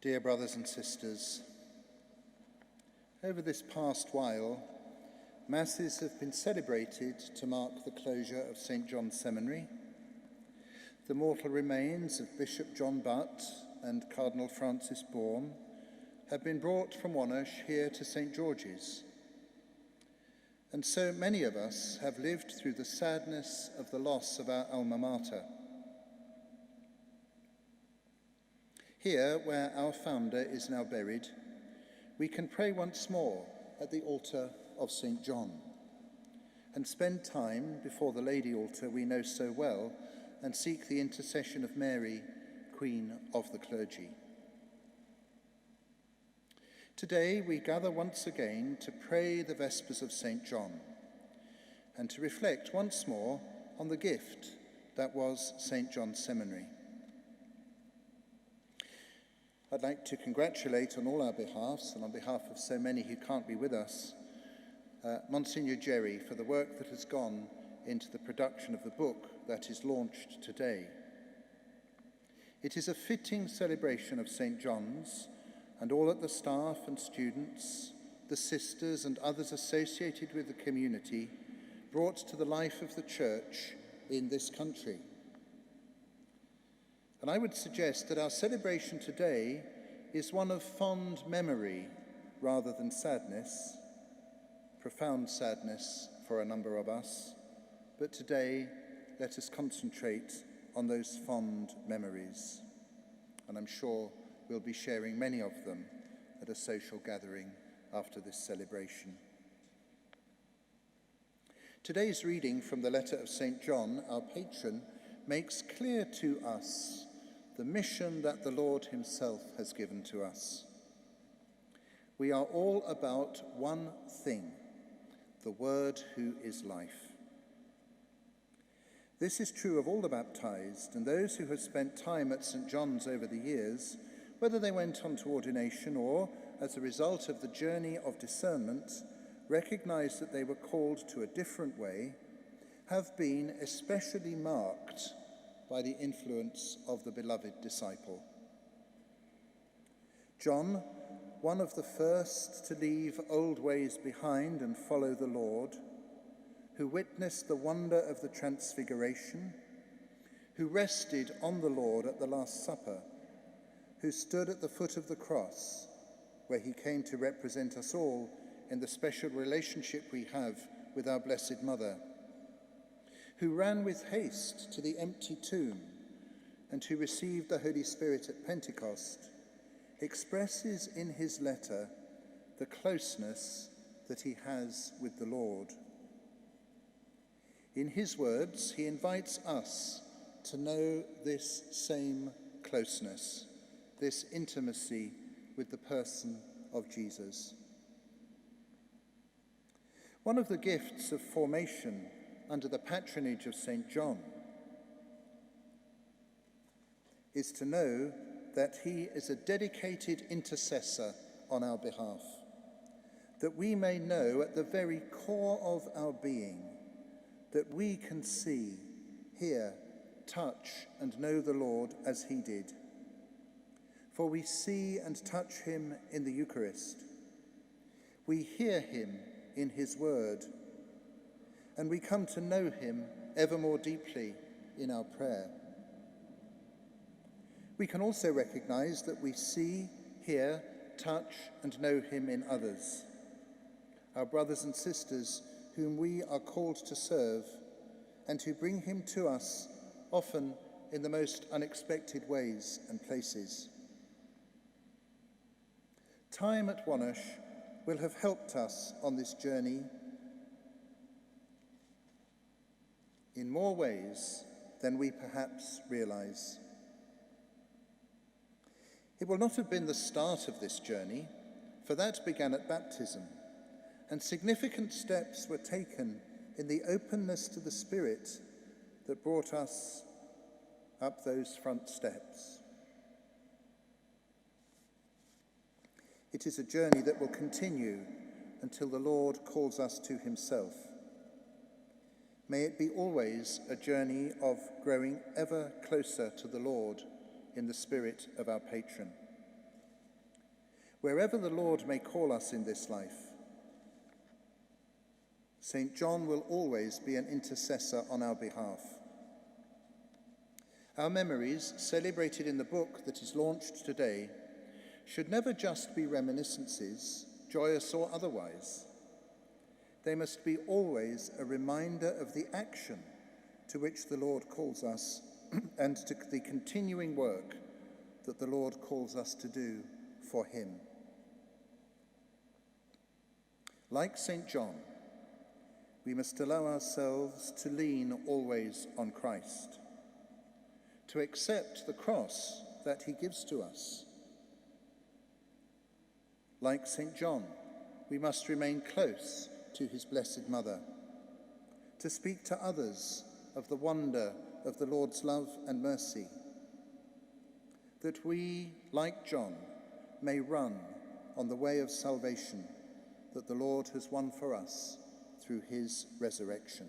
Dear brothers and sisters, over this past while, Masses have been celebrated to mark the closure of St. John's Seminary, the mortal remains of Bishop John Butt and Cardinal Francis Bourne have been brought from Wonersh here to St. George's. And so many of us have lived through the sadness of the loss of our alma mater. Here, where our founder is now buried, we can pray once more at the altar of St. John and spend time before the Lady Altar we know so well and seek the intercession of Mary, Queen of the Clergy. Today we gather once again to pray the Vespers of St. John and to reflect once more on the gift that was St. John's Seminary. I'd like to congratulate on all our behalfs and on behalf of so many who can't be with us, Monsignor Jerry for the work that has gone into the production of the book that is launched today. It is a fitting celebration of St. John's, and all of the staff and students, the sisters and others associated with the community brought to the life of the church in this country. And I would suggest that our celebration today is one of fond memory rather than sadness, profound sadness for a number of us, but today let us concentrate on those fond memories. And I'm sure we'll be sharing many of them at a social gathering after this celebration. Today's reading from the letter of St. John, our patron, makes clear to us the mission that the Lord himself has given to us. We are all about one thing, the Word who is life. This is true of all the baptized and those who have spent time at St. John's over the years, whether they went on to ordination or, as a result of the journey of discernment, recognized that they were called to a different way, have been especially marked by the influence of the beloved disciple. John, one of the first to leave old ways behind and follow the Lord, who witnessed the wonder of the Transfiguration, who rested on the Lord at the Last Supper, who stood at the foot of the cross, where he came to represent us all in the special relationship we have with our Blessed Mother, who ran with haste to the empty tomb and who received the Holy Spirit at Pentecost, expresses in his letter the closeness that he has with the Lord. In his words, he invites us to know this same closeness, this intimacy with the person of Jesus. One of the gifts of formation under the patronage of St. John is to know that he is a dedicated intercessor on our behalf, that we may know at the very core of our being that we can see, hear, touch, and know the Lord as he did. For we see and touch him in the Eucharist. We hear him in his word, and we come to know him ever more deeply in our prayer. We can also recognize that we see, hear, touch, and know him in others, our brothers and sisters whom we are called to serve and who bring him to us often in the most unexpected ways and places. Time at Wonersh will have helped us on this journey in more ways than we perhaps realize. It will not have been the start of this journey, for that began at baptism, and significant steps were taken in the openness to the Spirit that brought us up those front steps. It is a journey that will continue until the Lord calls us to himself. May it be always a journey of growing ever closer to the Lord in the spirit of our patron. wherever the Lord may call us in this life. St. John will always be an intercessor on our behalf. Our memories, celebrated in the book that is launched today, should never just be reminiscences, joyous or otherwise. They must be always a reminder of the action to which the Lord calls us and to the continuing work that the Lord calls us to do for him. Like St. John, we must allow ourselves to lean always on Christ, to accept the cross that he gives to us. Like St. John, we must remain close to his Blessed Mother, to speak to others of the wonder of the Lord's love and mercy, that we, like John, may run on the way of salvation that the Lord has won for us through his resurrection.